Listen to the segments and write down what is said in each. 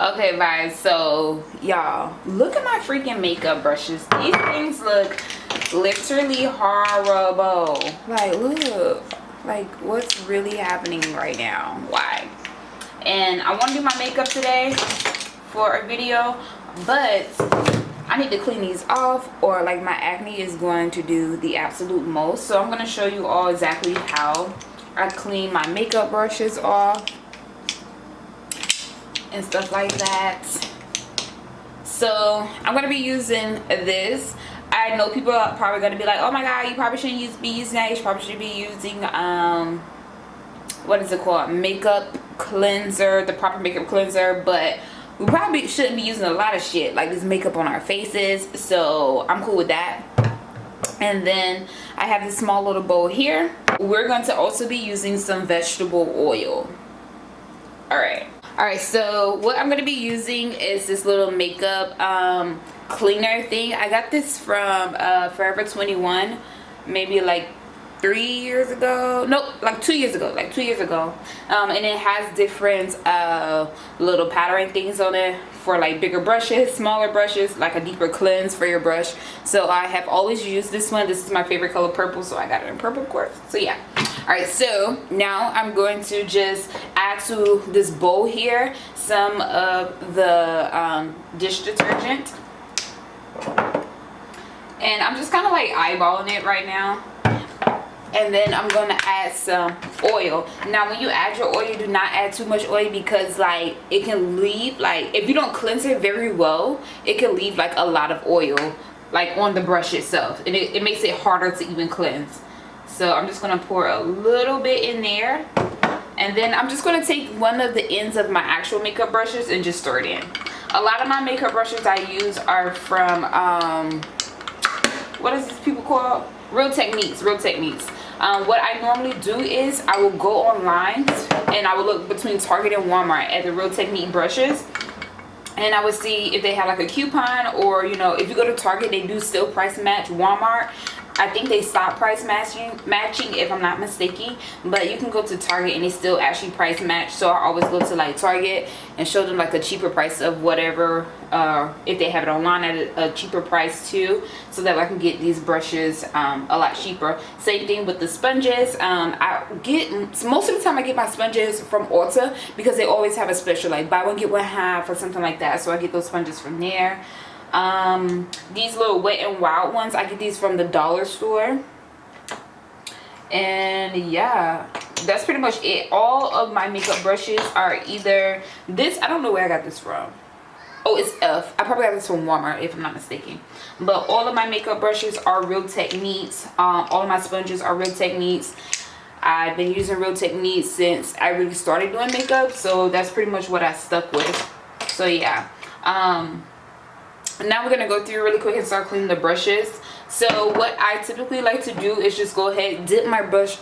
Okay guys, so y'all, look at my freaking makeup brushes. These things look literally horrible. Like, look, like what's really happening right now? Why? And I want to do my makeup today for a video, but I need to clean these off, or like my acne is going to do the absolute most. So I'm going to show you all exactly how I clean my makeup brushes off and stuff like that. So I'm gonna be using this. I know people are probably gonna be like, oh my god, you probably shouldn't be using that. You probably should be using what is it called, makeup cleanser, the proper makeup cleanser. But we probably shouldn't be using a lot of shit like this makeup on our faces, so I'm cool with that. And then I have this small little bowl here. We're going to also be using some vegetable oil. Alright, so what I'm going to be using is this little makeup cleaner thing. I got this from Forever 21, maybe like 3 years ago. Nope, like 2 years ago. And it has different little powdering things on it for like bigger brushes, smaller brushes, like a deeper cleanse for your brush. So I have always used this one. This is my favorite color, purple, so I got it in purple, of course. So yeah. Alright, so now I'm going to just add to this bowl here some of the dish detergent. And I'm just kind of like eyeballing it right now. And then I'm going to add some oil. Now when you add your oil, do not add too much oil, because like it can leave, like if you don't cleanse it very well, it can leave like a lot of oil like on the brush itself, and it makes it harder to even cleanse. So I'm just going to pour a little bit in there, and then I'm just going to take one of the ends of my actual makeup brushes and just stir it in. A lot of my makeup brushes I use are from what is this people call? Real Techniques. What I normally do is I will go online and I will look between Target and Walmart at the Real Technique brushes, and I would see if they have like a coupon, or you know, if you go to Target, they do still price match. Walmart, I think they stopped price matching if I'm not mistaken, but you can go to Target and they still actually price match. So I always go to like Target and show them like a cheaper price of whatever, if they have it online at a cheaper price too, so that I can get these brushes a lot cheaper. Same thing with the sponges. I get, most of the time I get my sponges from Ulta, because they always have a special like buy one get one half or something like that, so I get those sponges from there. These little Wet n Wild ones, I get these from the dollar store. And yeah, that's pretty much it. All of my makeup brushes are either this, I don't know where I got this from. Oh, it's F. I probably got this from Walmart if I'm not mistaken. But all of my makeup brushes are Real Techniques. All of my sponges are Real Techniques. I've been using Real Techniques since I really started doing makeup, so that's pretty much what I stuck with. So yeah. Now we're gonna go through really quick and start cleaning the brushes. So what I typically like to do is just go ahead, dip my brush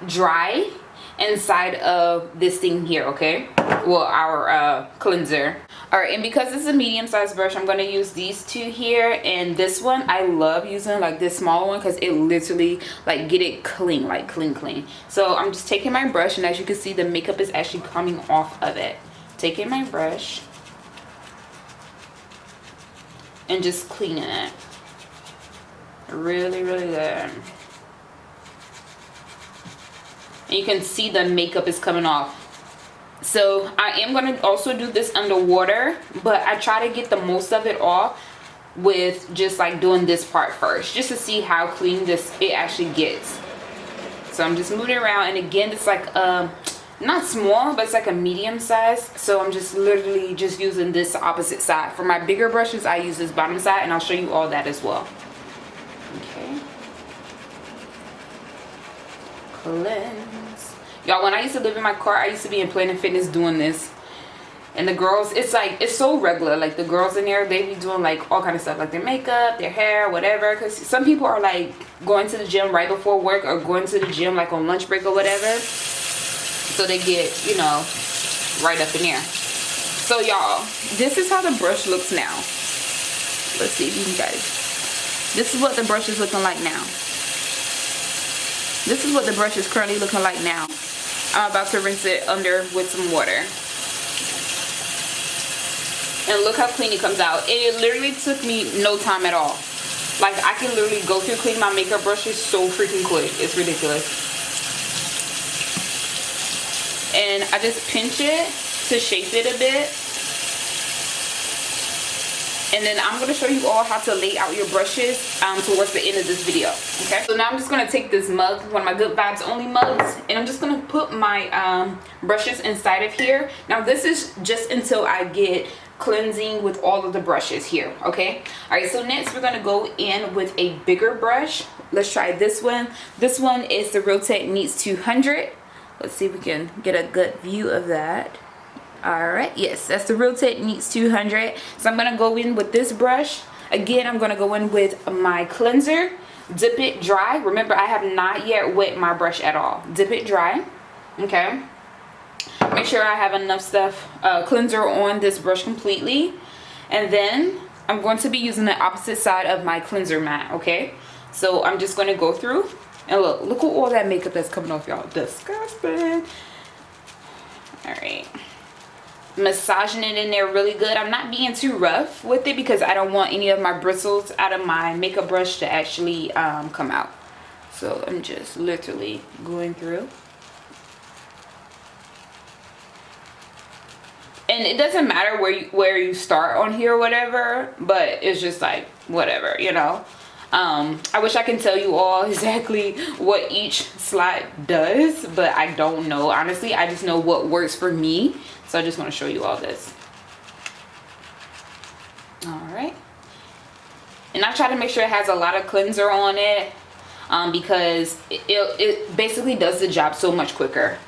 dry inside of this thing here, okay? Well, our cleanser. All right, and because this is a medium-sized brush, I'm gonna use these two here, and this one I love using, like this small one, because it literally like get it clean, like clean. So I'm just taking my brush, and as you can see, the makeup is actually coming off of it. Taking my brush and just cleaning it really good, and you can see the makeup is coming off. So I am going to also do this underwater, but I try to get the most of it off with just like doing this part first, just to see how clean it actually gets. So I'm just moving around, and again, it's like not small, but it's like a medium size. So I'm just literally just using this opposite side. For my bigger brushes, I use this bottom side, and I'll show you all that as well. Okay. Cleanse. Y'all, when I used to live in my car, I used to be in Planet Fitness doing this. And the girls, it's like, it's so regular. Like the girls in there, they be doing like all kind of stuff, like their makeup, their hair, whatever. Because some people are like going to the gym right before work, or going to the gym like on lunch break or whatever. So they get, you know, right up in there. So y'all, this is how the brush looks now. Let's see if you guys. This is what the brush is looking like now. This is what the brush is currently looking like now. I'm about to rinse it under with some water. And look how clean it comes out. It literally took me no time at all. Like, I can literally go through clean my makeup brushes so freaking quick. It's ridiculous. And I just pinch it to shape it a bit. And then I'm going to show you all how to lay out your brushes towards the end of this video. Okay, so now I'm just going to take this mug, one of my Good Vibes Only mugs, and I'm just going to put my brushes inside of here. Now this is just until I get cleansing with all of the brushes here. Okay, all right, so next we're going to go in with a bigger brush. Let's try this one. This one is the Real Techniques 200. Let's see if we can get a good view of that. All right, yes, that's the Real Techniques 200. So I'm going to go in with this brush. Again, I'm going to go in with my cleanser, dip it dry. Remember, I have not yet wet my brush at all. Dip it dry. Okay, make sure I have enough stuff, cleanser on this brush completely. And then I'm going to be using the opposite side of my cleanser mat. Okay, so I'm just going to go through and look at all that makeup that's coming off, y'all. Disgusting. All right, massaging it in there really good. I'm not being too rough with it because I don't want any of my bristles out of my makeup brush to actually come out. So I'm just literally going through. And it doesn't matter where you start on here or whatever, but it's just like whatever, you know. I wish I can tell you all exactly what each slide does, but I don't know. Honestly, I just know what works for me. So I just want to show you all this. All right. And I try to make sure it has a lot of cleanser on it because it basically does the job so much quicker.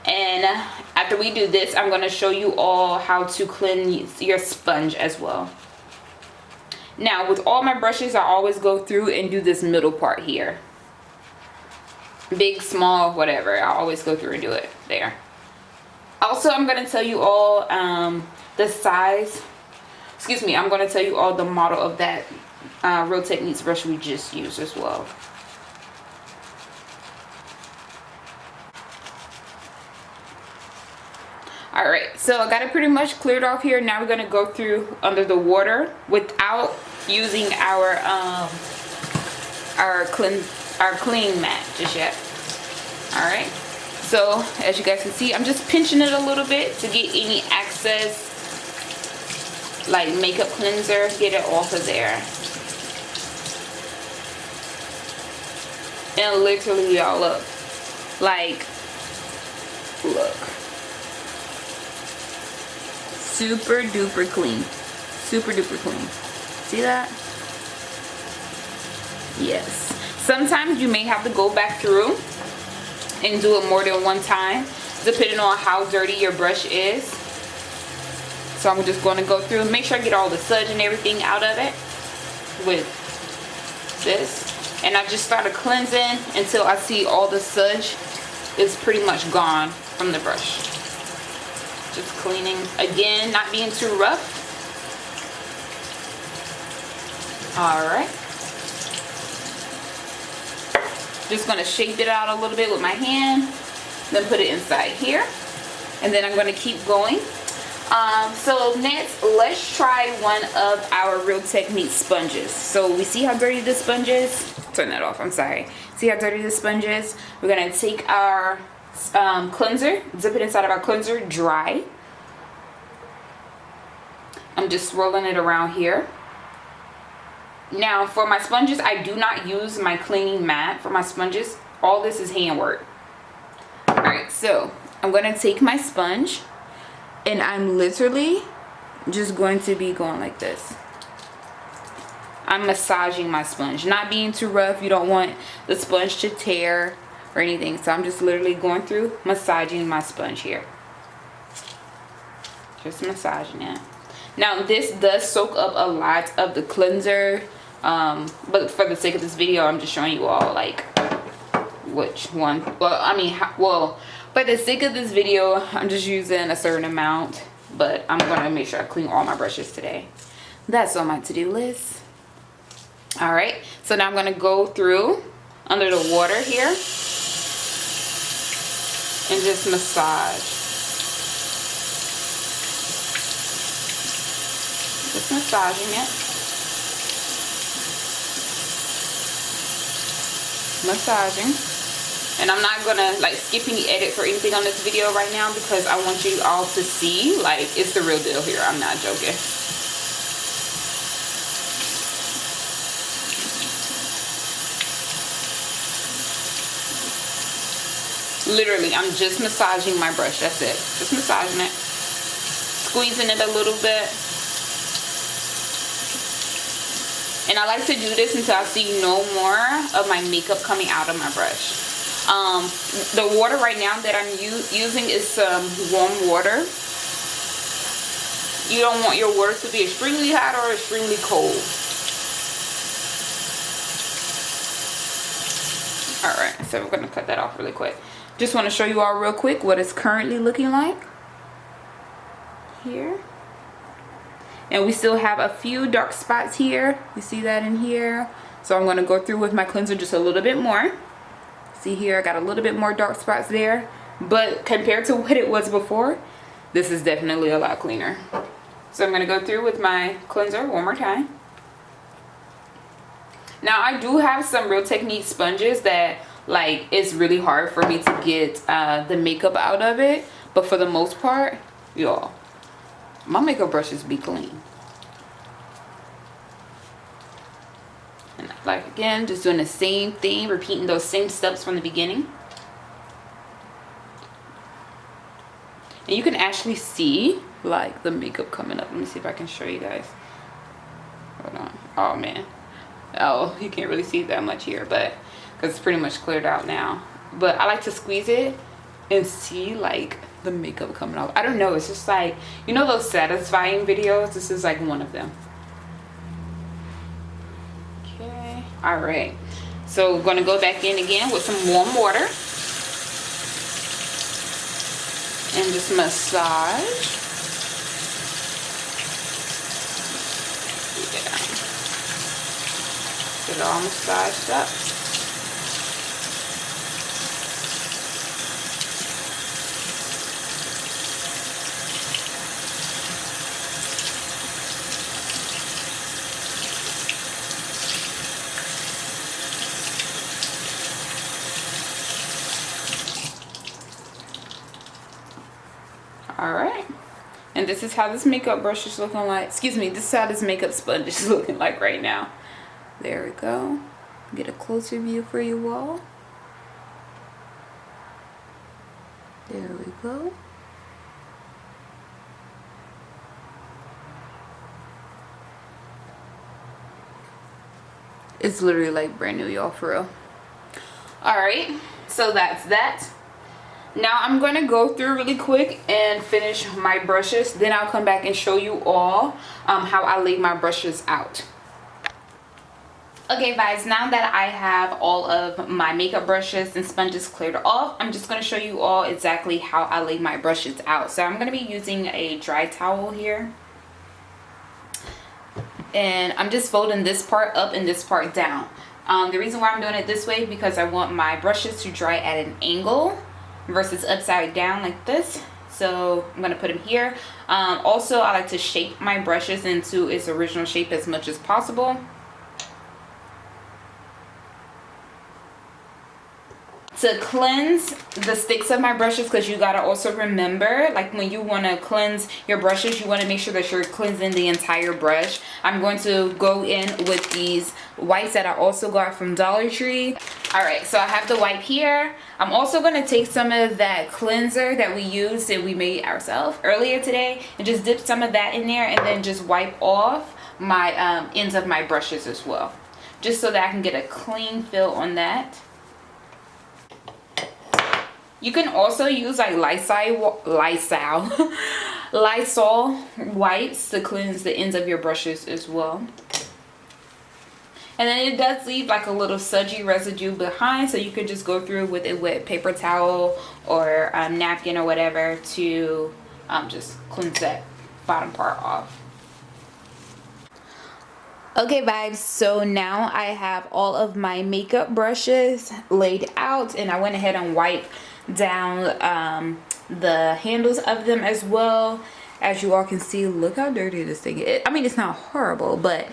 And after we do this, I'm going to show you all how to cleanse your sponge as well. Now, with all my brushes, I always go through and do this middle part here. Big, small, whatever. I always go through and do it there. Also, I'm going to tell you all the size. Excuse me, I'm going to tell you all the model of that Real Techniques brush we just used as well. All right, so I got it pretty much cleared off here. Now we're gonna go through under the water without using our clean mat just yet. All right, so as you guys can see, I'm just pinching it a little bit to get any excess like makeup cleanser, get it off of there. And literally, y'all, look, like, look. Super duper clean. Super duper clean. See that? Yes. Sometimes you may have to go back through and do it more than one time, depending on how dirty your brush is. So I'm just going to go through and make sure I get all the smudge and everything out of it with this. And I just started cleansing until I see all the smudge is pretty much gone from the brush. Just cleaning again, not being too rough. All right, just going to shape it out a little bit with my hand, then put it inside here, and then I'm going to keep going. So next, let's try one of our Real Techniques sponges. So we see how dirty this sponge is. Turn that off, I'm sorry. See how dirty this sponge is? We're going to take our cleanser, zip it inside of our cleanser, dry. I'm just swirling it around here. Now for my sponges, I do not use my cleaning mat for my sponges. All this is handwork. Alright, so I'm going to take my sponge and I'm literally just going to be going like this. I'm massaging my sponge, not being too rough. You don't want the sponge to tear or anything, so I'm just literally going through massaging my sponge here, just massaging it. Now this does soak up a lot of the cleanser, but for the sake of this video, I'm just showing you all like which one. Well, I mean, for the sake of this video, I'm just using a certain amount, but I'm gonna make sure I clean all my brushes today. That's on my to-do list. All right, so now I'm gonna go through under the water here and just massage. Just massaging it. Massaging. And I'm not gonna like skip any edits or anything on this video right now because I want you all to see like it's the real deal here. I'm not joking. Literally, I'm just massaging my brush. That's it. Just massaging it. Squeezing it a little bit. And I like to do this until I see no more of my makeup coming out of my brush. The water right now that I'm using is some warm water. You don't want your water to be extremely hot or extremely cold. Alright, so we're going to cut that off really quick. Just want to show you all real quick what it's currently looking like. Here. And we still have a few dark spots here. You see that in here? So I'm going to go through with my cleanser just a little bit more. See here, I got a little bit more dark spots there. But compared to what it was before, this is definitely a lot cleaner. So I'm going to go through with my cleanser one more time. Now I do have some Real Techniques sponges that like it's really hard for me to get the makeup out of it. But for the most part, y'all, my makeup brushes be clean. And like again, just doing the same thing, repeating those same steps from the beginning. And you can actually see like the makeup coming up. Let me see if I can show you guys. Hold on. Oh man. Oh, you can't really see that much here, but because it's pretty much cleared out now. But I like to squeeze it and see like the makeup coming off. I don't know, it's just like, you know those satisfying videos? This is like one of them. Okay, all right, so we're gonna go back in again with some warm water and just massage. Yeah. Get it all massaged up. All right, and this is how this makeup brush is looking like. Excuse me, this is how this makeup sponge is looking like right now. There we go. Get a closer view for you all. There we go. It's literally like brand new, y'all, for real. All right, so that's that. Now I'm going to go through really quick and finish my brushes. Then I'll come back and show you all how I lay my brushes out. Okay guys, now that I have all of my makeup brushes and sponges cleared off, I'm just going to show you all exactly how I lay my brushes out. So I'm going to be using a dry towel here. And I'm just folding this part up and this part down. The reason why I'm doing it this way because I want my brushes to dry at an angle versus upside down like this. So I'm going to put them here. Also, I like to shape my brushes into its original shape as much as possible. To cleanse the sticks of my brushes, because you got to also remember, like when you want to cleanse your brushes, you want to make sure that you're cleansing the entire brush. I'm going to go in with these wipes that I also got from Dollar Tree. Alright, so I have the wipe here. I'm also going to take some of that cleanser that we used and we made ourselves earlier today and just dip some of that in there and then just wipe off my ends of my brushes as well. Just so that I can get a clean feel on that. You can also use like Lysol wipes to cleanse the ends of your brushes as well. And then it does leave like a little smudgy residue behind, so you could just go through with a wet paper towel or a napkin or whatever to just cleanse that bottom part off. Okay vibes, so now I have all of my makeup brushes laid out, and I went ahead and wiped down the handles of them as well. As you all can see, look how dirty this thing is. I mean, it's not horrible, but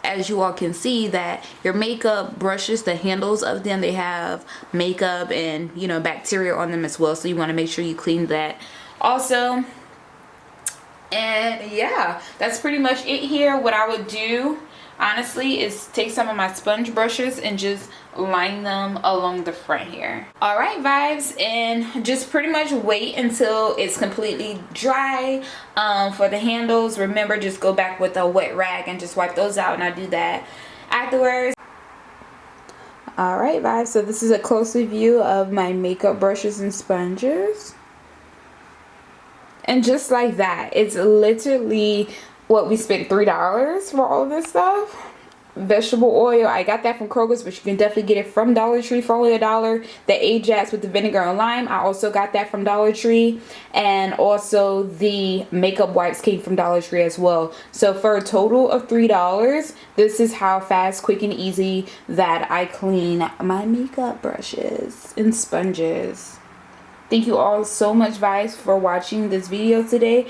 as you all can see that your makeup brushes, the handles of them, they have makeup and, you know, bacteria on them as well, so you want to make sure you clean that also. And yeah, that's pretty much it here. What I would do honestly is take some of my sponge brushes and just line them along the front here. All right vibes, and just pretty much wait until it's completely dry. For the handles, remember, just go back with a wet rag and just wipe those out, and I do that afterwards. All right vibes, so this is a closer view of my makeup brushes and sponges. And just like that, it's literally what we spent $3 for all this stuff. Vegetable oil, I got that from Kroger's, but you can definitely get it from Dollar Tree for only $1. The Ajax with the vinegar and lime, I also got that from Dollar Tree. And also the makeup wipes came from Dollar Tree as well. So for a total of $3, this is how fast, quick, and easy that I clean my makeup brushes and sponges. Thank you all so much, guys, for watching this video today.